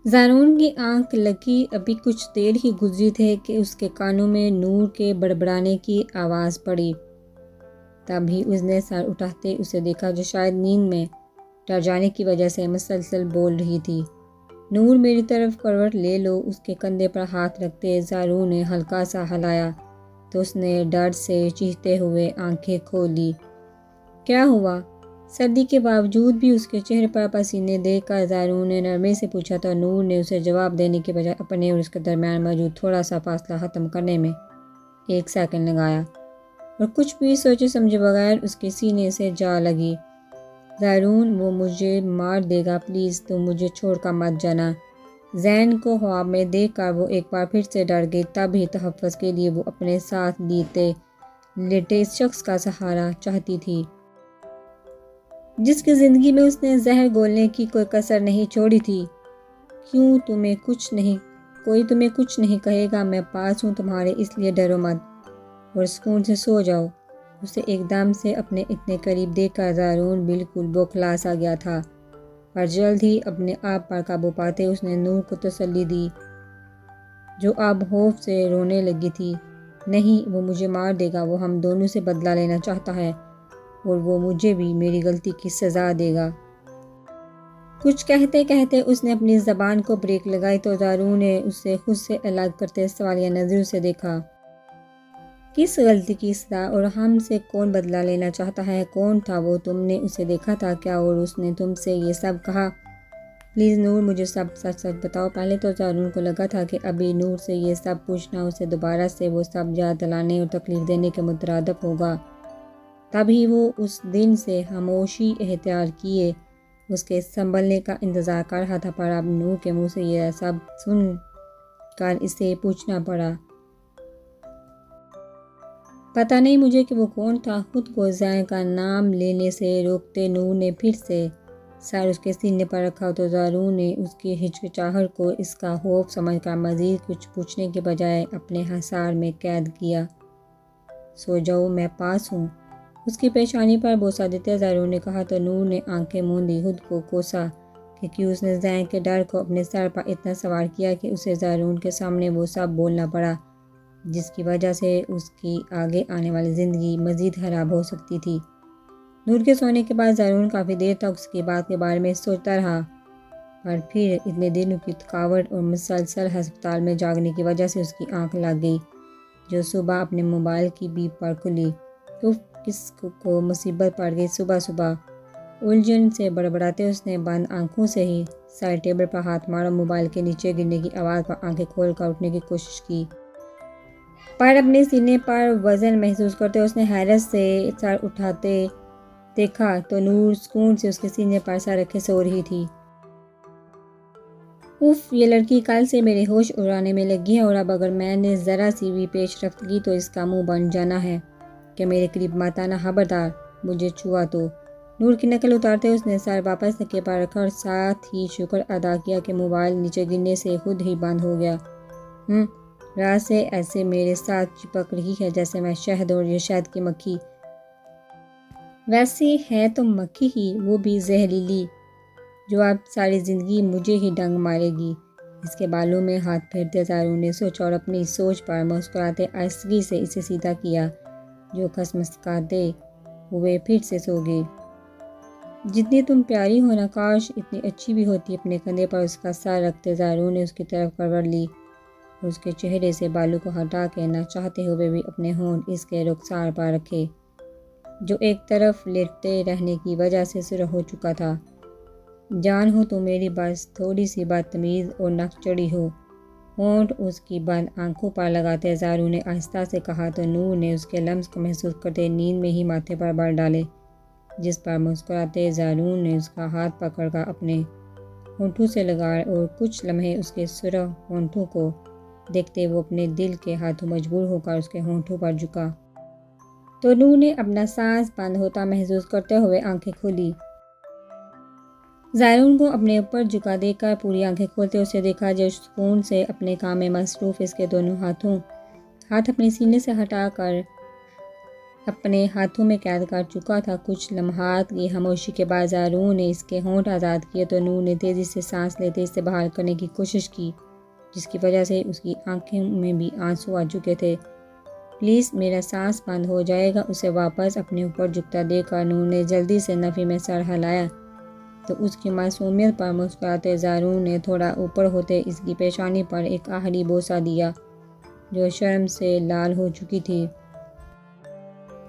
زارون کی آنکھ لگی ابھی کچھ دیر ہی گزری تھے کہ اس کے کانوں میں نور کے بڑبڑانے کی آواز پڑی۔ تبھی اس نے سر اٹھاتے اسے دیکھا جو شاید نیند میں ڈر جانے کی وجہ سے مسلسل بول رہی تھی۔ نور میری طرف کروٹ لے لو۔ اس کے کندھے پر ہاتھ رکھتے زارون نے ہلکا سا ہلایا تو اس نے ڈر سے چیختے ہوئے آنکھیں کھول لی۔ کیا ہوا؟ سردی کے باوجود بھی اس کے چہرے پر پسینے دیکھ کر زارون نے نرمی سے پوچھا تو نور نے اسے جواب دینے کے بجائے اپنے اور اس کے درمیان موجود تھوڑا سا فاصلہ ختم کرنے میں 1 سیکنڈ لگایا اور کچھ بھی سوچے سمجھے بغیر اس کے سینے سے جا لگی۔ زارون، وہ مجھے مار دے گا، پلیز تم مجھے چھوڑ کر مت جانا۔ زین کو خواب میں دیکھ کر وہ ایک بار پھر سے ڈر گئی۔ تبھی تحفظ کے لیے وہ اپنے ساتھ لیٹے اس شخص کا سہارا چاہتی تھی جس کی زندگی میں اس نے زہر گھولنے کی کوئی کسر نہیں چھوڑی تھی۔ کوئی تمہیں کچھ نہیں کہے گا، میں پاس ہوں تمہارے، اس لیے ڈرو مت اور سکون سے سو جاؤ۔ اسے ایک دم سے اپنے اتنے قریب دیکھ کر زارون بالکل بوکھلا سا گیا تھا، پر جلد ہی اپنے آپ پر قابو پاتے اس نے نور کو تسلی دی جو اب خوف سے رونے لگی تھی۔ نہیں، وہ مجھے مار دے گا، وہ ہم دونوں سے بدلہ لینا چاہتا ہے اور وہ مجھے بھی میری غلطی کی سزا دے گا۔ کچھ کہتے کہتے اس نے اپنی زبان کو بریک لگائی تو زارون نے اسے خود سے الگ کرتے سوالیہ نظروں سے دیکھا۔ کس غلطی کی سزا اور ہم سے کون بدلہ لینا چاہتا ہے؟ کون تھا وہ؟ تم نے اسے دیکھا تھا کیا اور اس نے تم سے یہ سب کہا؟ پلیز نور، مجھے سب سچ سچ بتاؤ۔ پہلے تو زارون کو لگا تھا کہ ابھی نور سے یہ سب پوچھنا اسے دوبارہ سے وہ سب یاد دلانے اور تکلیف دینے کے مترادف ہوگا۔ تبھی وہ اس دن سے خاموشی اختیار کیے اس کے سنبھلنے کا انتظار کر رہا تھا، پر اب نور کے منہ سے یہ سب سن کر اسے پوچھنا پڑا۔ پتہ نہیں مجھے کہ وہ کون تھا۔ خود کو زین کا نام لینے سے روکتے نور نے پھر سے سر اس کے سینے پر رکھا تو زارون نے اس کی ہچکچاہٹ کو اس کا خوف سمجھ کر مزید کچھ پوچھنے کے بجائے اپنے حصار میں قید کیا۔ سو جاؤ، میں پاس ہوں، اس کی پیشانی پر بوسہ دیتے زارون نے کہا تو نور نے آنکھیں موندی خود کو کوسا کہ کیوں اس نے زین کے ڈر کو اپنے سر پر اتنا سوار کیا کہ اسے زارون کے سامنے وہ سب بولنا پڑا جس کی وجہ سے اس کی آگے آنے والی زندگی مزید خراب ہو سکتی تھی۔ نور کے سونے کے بعد زارون کافی دیر تک اس کی بات کے بارے میں سوچتا رہا، پر پھر اتنے دنوں کی تھکاوٹ اور مسلسل ہسپتال میں جاگنے کی وجہ سے اس کی آنکھ لگ گئی جو صبح اپنے موبائل کی بیپ پر کھلی۔ کس کو مصیبت پڑ گئی صبح صبح؟ الجھن سے بڑبڑاتے اس نے بند آنکھوں سے ہی سائڈ ٹیبل پر ہاتھ مارا، موبائل کے نیچے گرنے کی آواز پر آنکھیں کھول کر اٹھنے کی کوشش کی، پر اپنے سینے پر وزن محسوس کرتے اس نے حیرت سے سر اٹھاتے دیکھا تو نور سکون سے اس کے سینے پر سر رکھے سو رہی تھی۔ اف، یہ لڑکی کل سے میرے ہوش اڑانے میں لگی ہے اور اب اگر میں نے ذرا سی بھی پیش رفت کی تو اس کا منہ بن جانا ہے کہ میرے قریب مت آنا، خبردار مجھے چھوا تو۔ نور کی نقل اتارتے اس نے سر واپس تکیے پر رکھا اور ساتھ ہی شکر ادا کیا کہ موبائل نیچے گرنے سے خود ہی بند ہو گیا۔ رات سے ایسے میرے ساتھ چپک رہی ہے جیسے میں شہد اور یہ شہد کی مکھی۔ ویسے ہے تو مکھی ہی، وہ بھی زہریلی، جو اب ساری زندگی مجھے ہی ڈنگ مارے گی۔ اس کے بالوں میں ہاتھ پھیرتے زارون نے سوچا اور اپنی سوچ پر مسکراتے آہستگی سے اسے سیدھا کیا جو کھسمساتے ہوئے پھر سے سو گئی۔ جتنی تم پیاری ہو نا، کاش اتنی اچھی بھی ہوتی۔ اپنے کندھے پر اس کا سر رکھتے زارون نے اس کی طرف کروٹ لی اور اس کے چہرے سے بالوں کو ہٹا کے نہ چاہتے ہوئے بھی اپنے ہونٹ اس کے رخسار پر رکھے جو ایک طرف لیٹتے رہنے کی وجہ سے سرخ ہو چکا تھا۔ جان ہو تو میری بس تھوڑی سی بدتمیز اور نک چڑھی ہو، ہونٹ اس کی بند آنکھوں پر لگاتے زارون نے آہستہ سے کہا تو نور نے اس کے لمس کو محسوس کرتے نیند میں ہی ماتھے پر بر ڈالے، جس پر مسکراتے زارون نے اس کا ہاتھ پکڑ کر اپنے ہونٹوں سے لگایا اور کچھ لمحے اس کے سرخ ہونٹوں کو دیکھتے وہ اپنے دل کے ہاتھوں مجبور ہو کر اس کے ہونٹوں پر جھکا تو نور نے اپنا سانس بند ہوتا محسوس کرتے ہوئے آنکھیں کھولی۔ زارون کو اپنے اوپر جھکا دیکھ کر پوری آنکھیں کھولتے اسے دیکھا جو سکون سے اپنے کام میں مصروف اس کے دونوں ہاتھ اپنے سینے سے ہٹا کر اپنے ہاتھوں میں قید کر چکا تھا۔ کچھ لمحات کی خاموشی کے بعد زارون نے اس کے ہونٹ آزاد کیے تو نور نے تیزی سے سانس لیتے اسے بحال کرنے کی کوشش کی، جس کی وجہ سے اس کی آنکھوں میں بھی آنسو آ چکے تھے۔ پلیز میرا سانس بند ہو جائے گا۔ اسے واپس اپنے اوپر جھکتا دیکھ کر نور نے جلدی سے نفی میں سر ہلایا تو اس کی معصومیت پر مسکراتے زارون نے تھوڑا اوپر ہوتے اس کی پیشانی پر ایک آخری بوسہ دیا جو شرم سے لال ہو چکی تھی۔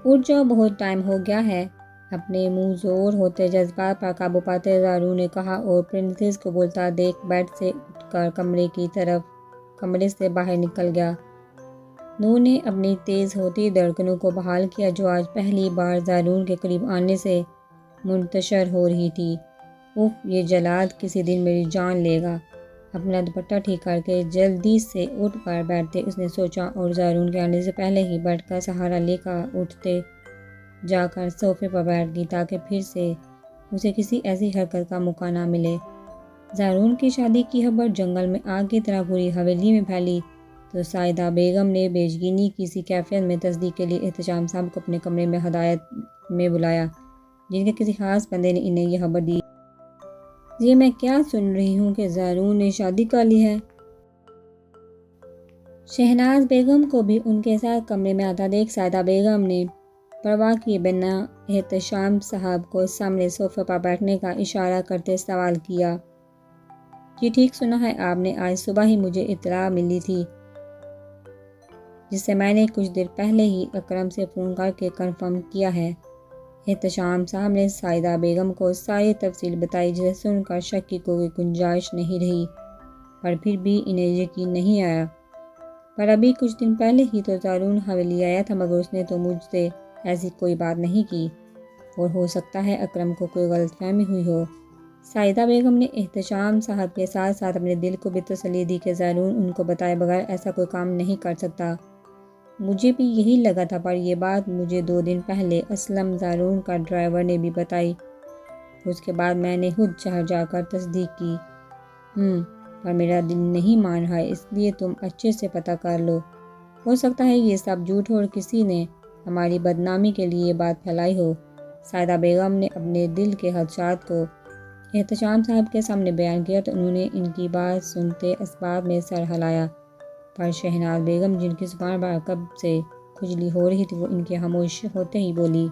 اٹھ جاؤ، بہت ٹائم ہو گیا ہے۔ اپنے منہ زور ہوتے جذبات پر قابو پاتے زارون نے کہا اور پرنسس کو بولتا دیکھ بیڈ سے اٹھ کر کمرے سے باہر نکل گیا۔ نور نے اپنی تیز ہوتی دھڑکنوں کو بحال کیا جو آج پہلی بار زارون کے قریب آنے سے منتشر ہو رہی تھی۔ اف، یہ جلاد کسی دن میری جان لے گا۔ اپنا دوپٹہ ٹھیک کر کے جلدی سے اٹھ کر بیٹھتے اس نے سوچا اور زارون کے آنے سے پہلے ہی بیڈ کا سہارا لے کر اٹھتے جا کر صوفے پر بیٹھ گئی تاکہ پھر سے اسے کسی ایسی حرکت کا موقع نہ ملے۔ زارون کی شادی کی خبر جنگل میں آگ کی طرح پوری حویلی میں پھیلی تو سائدہ بیگم نے بیچینی کسی کیفیت میں تصدیق کے لیے احتشام صاحب کو اپنے کمرے میں ہدایت میں بلایا، جن کے کسی خاص بندے نے انہیں یہ خبر دی۔ یہ میں کیا سن رہی ہوں کہ زارون نے شادی کر لی ہے؟ شہناز بیگم کو بھی ان کے ساتھ کمرے میں آتا دیکھ سائدہ بیگم نے پرواہ کیے بنا احتشام صاحب کو سامنے صوفے پر بیٹھنے کا اشارہ کرتے سوال کیا۔ جی ٹھیک سنا ہے آپ نے، آج صبح ہی مجھے اطلاع ملی تھی، جس سے میں نے کچھ دیر پہلے ہی اکرم سے فون کر کے کنفرم کیا ہے۔ احتشام صاحب نے سائدہ بیگم کو ساری تفصیل بتائی جسے سن کر شک کی کوئی گنجائش نہیں رہی، پر پھر بھی انہیں یقین نہیں آیا۔ پر ابھی کچھ دن پہلے ہی تو زارون حویلی آیا تھا مگر اس نے تو مجھ سے ایسی کوئی بات نہیں کی، اور ہو سکتا ہے اکرم کو کوئی غلط فہمی ہوئی ہو۔ سائدہ بیگم نے احتشام صاحب کے ساتھ ساتھ اپنے دل کو بھی تسلی دی کہ زارون ان کو بتائے بغیر ایسا کوئی کام نہیں کر سکتا۔ مجھے بھی یہی لگا تھا، پر یہ بات مجھے 2 دن پہلے اسلم زارون کا ڈرائیور نے بھی بتائی، اس کے بعد میں نے خود شہر جا کر تصدیق کی۔ پر میرا دل نہیں مان رہا ہے، اس لیے تم اچھے سے پتہ کر لو۔ ہو سکتا ہے یہ سب جھوٹ ہو اور کسی نے ہماری بدنامی کے لیے یہ بات پھیلائی ہو۔ سائدہ بیگم نے اپنے دل کے خدشات کو احتشام صاحب کے سامنے بیان کیا تو انہوں نے ان کی بات سنتے اسباب میں سر ہلایا، پر شہناز بیگم جن کی زبان پر کب سے کھجلی ہو رہی تھی وہ ان کے خاموش ہوتے ہی بولی۔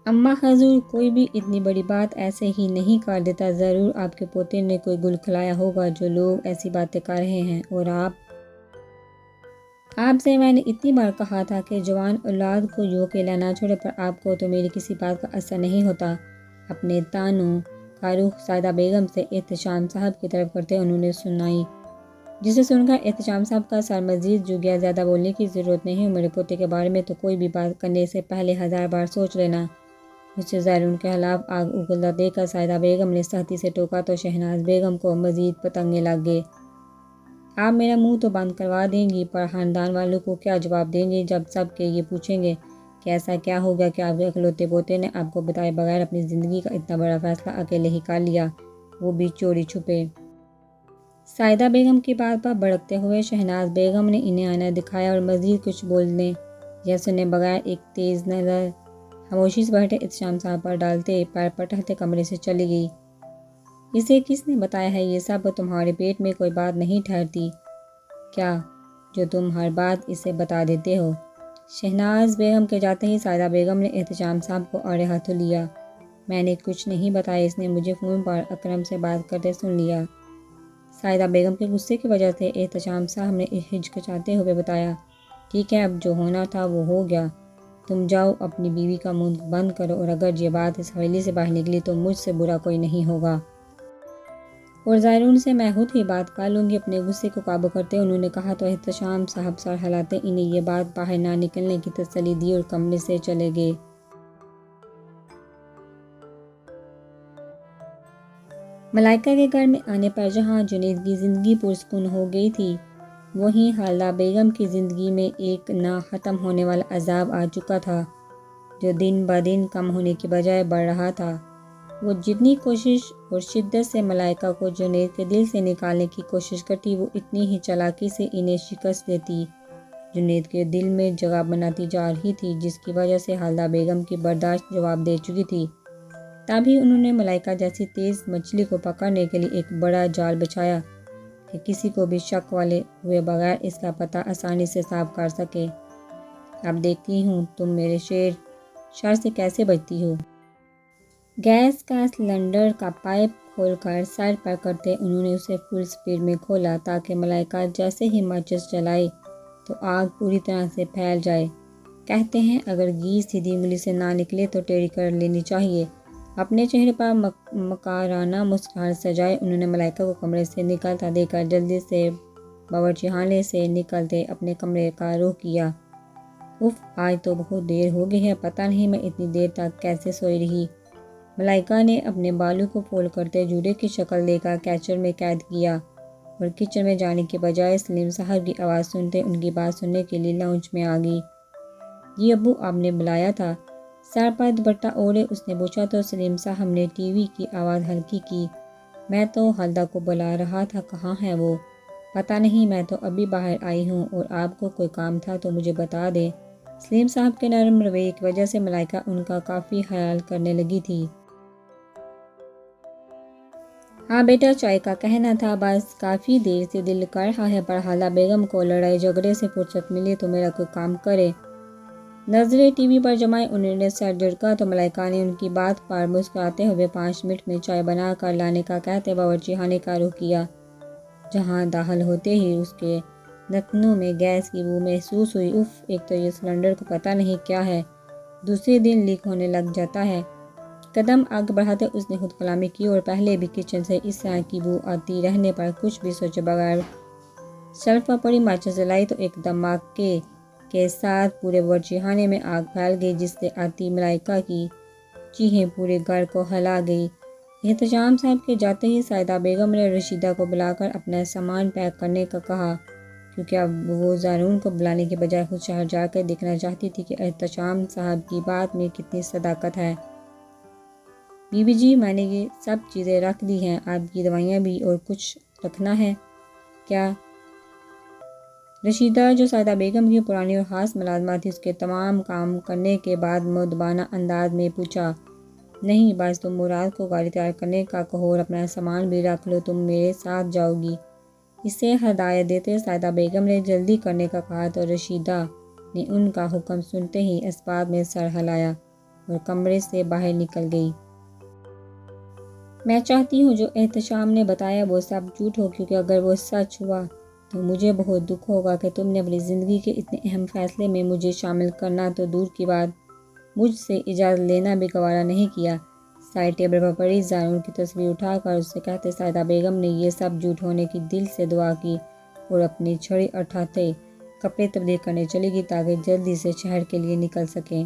اماں حضور، کوئی بھی اتنی بڑی بات ایسے ہی نہیں کر دیتا، ضرور آپ کے پوتے نے کوئی گل کھلایا ہوگا جو لوگ ایسی باتیں کر رہے ہیں، اور آپ سے میں نے اتنی بار کہا تھا کہ جوان اولاد کو یوں اکیلا نہ چھوڑے، پر آپ کو تو میری کسی بات کا اثر نہیں ہوتا۔ اپنے تانوں کا رخ سائدہ بیگم سے احتشام صاحب کی طرف کرتے انہوں نے سنائی، جسے سن کر احتشام صاحب کا سر مزید جھک گیا۔ زیادہ بولنے کی ضرورت نہیں ہے، میرے پوتے کے بارے میں تو کوئی بھی بات کرنے سے پہلے 1000 بار سوچ لینا۔ اسے زارون کے خلاف آگ اگلتا دیکھ کر سائدہ بیگم نے سختی سے ٹوکا تو شہناز بیگم کو مزید پتنگے لگ گئے۔ آپ میرا منہ تو بند کروا دیں گی، پر خاندان والوں کو کیا جواب دیں گے جب سب کے یہ پوچھیں گے کہ ایسا کیا ہو گیا کہ آپ کے اکلوتے پوتے نے آپ کو بتائے بغیر اپنی زندگی کا اتنا بڑا فیصلہ اکیلے ہی کر لیا، وہ بھی چوری چھپے۔ سائدہ بیگم کی بات پر بھڑکتے ہوئے شہناز بیگم نے انہیں آئینہ دکھایا اور مزید کچھ بولنے یا سنے بغیر ایک تیز نظر خاموشی سے بیٹھے احتشام صاحب پر ڈالتے پیر پٹکتے کمرے سے چلی گئی۔ اسے کس نے بتایا ہے یہ سب؟ تمہارے پیٹ میں کوئی بات نہیں ٹھہرتی کیا جو تم ہر بات اسے بتا دیتے ہو؟ شہناز بیگم کے جاتے ہی سائدہ بیگم نے احتشام صاحب کو آڑے ہاتھوں لیا۔ میں نے کچھ نہیں بتایا، اس نے مجھے فون پر اکرم سے بات کرتے سن لیا۔ سائدہ بیگم کے غصے کی وجہ سے احتشام صاحب نے ہچکچاتے ہوئے بتایا، ٹھیک ہے، اب جو ہونا تھا وہ ہو گیا، تم جاؤ اپنی بیوی کا منہ بند کرو، اور اگر یہ بات اس حویلی سے باہر نکلی تو مجھ سے برا کوئی نہیں ہوگا، اور زائرون سے میں خود ہی بات کر لوں گی۔ اپنے غصے کو قابو کرتے انہوں نے کہا تو احتشام صاحب سر ہلاتے انہیں یہ بات باہر نہ نکلنے کی تسلی دی اور کمرے سے چلے گئے۔ ملائکہ کے گھر میں آنے پر جہاں جنید کی زندگی پرسکون ہو گئی تھی، وہیں خالدہ بیگم کی زندگی میں ایک نہ ختم ہونے والا عذاب آ چکا تھا جو دن بدن کم ہونے کی بجائے بڑھ رہا تھا۔ وہ جتنی کوشش اور شدت سے ملائکہ کو جنید کے دل سے نکالنے کی کوشش کرتی وہ اتنی ہی چالاکی سے انہیں شکست دیتی۔ جنید کے دل میں جگہ بناتی جا رہی تھی، جس کی وجہ سے حالدہ بیگم کی برداشت جواب دے چکی تھی۔ تبھی انہوں نے ملائکہ جیسی تیز مچھلی کو پکڑنے کے لیے ایک بڑا جال بچھایا کہ کسی کو بھی شک والے ہوئے بغیر اس کا پتہ آسانی سے صاف کر سکے۔ اب دیکھتی ہوں تم میرے شر سے کیسے بچتی ہو۔ گیس کا سلنڈر کا پائپ کھول کر سر پر کرتے انہوں نے اسے فل سپیڈ میں کھولا تاکہ ملائکہ جیسے ہی ماچس جلائے تو آگ پوری طرح سے پھیل جائے۔ کہتے ہیں اگر گھی سیدھی انگلی سے نہ نکلے تو ٹیڑھی کر لینی چاہیے۔ اپنے چہرے پر مکارانہ مسکراہٹ سجائے انہوں نے ملائکہ کو کمرے سے نکلتا دیکھ کر جلدی سے باورچی خانے سے نکلتے اپنے کمرے کا رخ کیا۔ اف، آج تو بہت دیر ہو گئی ہے، پتہ نہیں میں اتنی دیر تک کیسے سوئی رہی۔ ملائکہ نے اپنے بالوں کو فولڈ کرتے جوڑے کی شکل دے کر کیچر میں قید کیا اور کچن میں جانے کے بجائے سلیم صاحب کی آواز سنتے ان کی بات سننے کے لیے لاؤنج میں آ گئی۔ جی ابو، آپ نے بلایا تھا؟ سر پر دوپٹہ اوڑھے اس نے پوچھا تو سلیم صاحب نے ٹی وی کی آواز ہلکی کی۔ میں تو حالدہ کو بلا رہا تھا، کہاں ہے وہ؟ پتہ نہیں، میں تو ابھی باہر آئی ہوں، اور آپ کو کوئی کام تھا تو مجھے بتا دیں۔ سلیم صاحب کے نرم رویے کی وجہ سے ملائکہ ان کا کافی خیال کرنے لگی تھی۔ ہاں بیٹا، چائے کا کہنا تھا، بس کافی دیر سے دل کر رہا ہے پر حالدہ بیگم کو لڑائی جھگڑے سے فرصت ملی تو میرا کوئی کام کرے۔ نظریں ٹی وی پر جمائے انہوں نے سر جھٹکا تو ملائکہ نے ان کی بات پر مسکراتے ہوئے 5 منٹ میں چائے بنا کر لانے کا کہتے باورچی خانے کا رخ کیا، جہاں داخل ہوتے ہی اس کے نتنوں میں گیس کی بو محسوس ہوئی۔ اف، ایک تو یہ سلنڈر کو پتہ نہیں کیا ہے، دوسرے دن لیک ہونے لگ جاتا ہے۔ قدم آگے بڑھاتے اس نے خود کلامی کی اور پہلے بھی کچن سے اس طرح کی بو آتی رہنے پر کچھ بھی سوچے بغیر شیلف پر پڑی ماچس جلائی تو ایک دھماکے کے ساتھ پورے باورچی خانے میں آگ پھیل گئی، جس سے آتی ملائکہ کی چیخیں پورے گھر کو ہلا گئی۔ احتشام صاحب کے جاتے ہی سائدہ بیگم نے رشیدہ کو بلا کر اپنا سامان پیک کرنے کا کہا، کیونکہ اب وہ زارون کو بلانے کے بجائے خود شہر جا کر دیکھنا چاہتی تھی کہ احتشام صاحب کی بات میں کتنی صداقت ہے۔ بی بی جی، میں نے یہ سب چیزیں رکھ دی ہیں، آپ کی دوائیاں بھی، اور کچھ رکھنا ہے کیا؟ رشیدہ، جو سائدہ بیگم کی پرانی اور خاص ملازمت تھی، اس کے تمام کام کرنے کے بعد مؤدبانہ انداز میں پوچھا۔ نہیں، بس تم مراد کو گاڑی تیار کرنے کا کہو اور اپنا سامان بھی رکھ لو، تم میرے ساتھ جاؤ گی؟ اسے ہدایت دیتے سائدہ بیگم نے جلدی کرنے کا کہا تو رشیدہ نے ان کا حکم سنتے ہی اسباب میں سر ہلایا اور کمرے سے باہر نکل گئی۔ میں چاہتی ہوں جو احتشام نے بتایا وہ سب جھوٹ ہو، کیونکہ اگر وہ سچ ہوا تو مجھے بہت دکھ ہوگا کہ تم نے اپنی زندگی کے اتنے اہم فیصلے میں مجھے شامل کرنا تو دور کی بات مجھ سے اجازت لینا بھی گوارا نہیں کیا۔ سائڈ ٹیبل پر پڑی زارون کی تصویر اٹھا کر اس سے کہتے سائدہ بیگم نے یہ سب جھوٹ ہونے کی دل سے دعا کی اور اپنی چھڑی اٹھاتے کپڑے تبدیل کرنے چلی گئی تاکہ جلدی سے شہر کے لیے نکل سکیں۔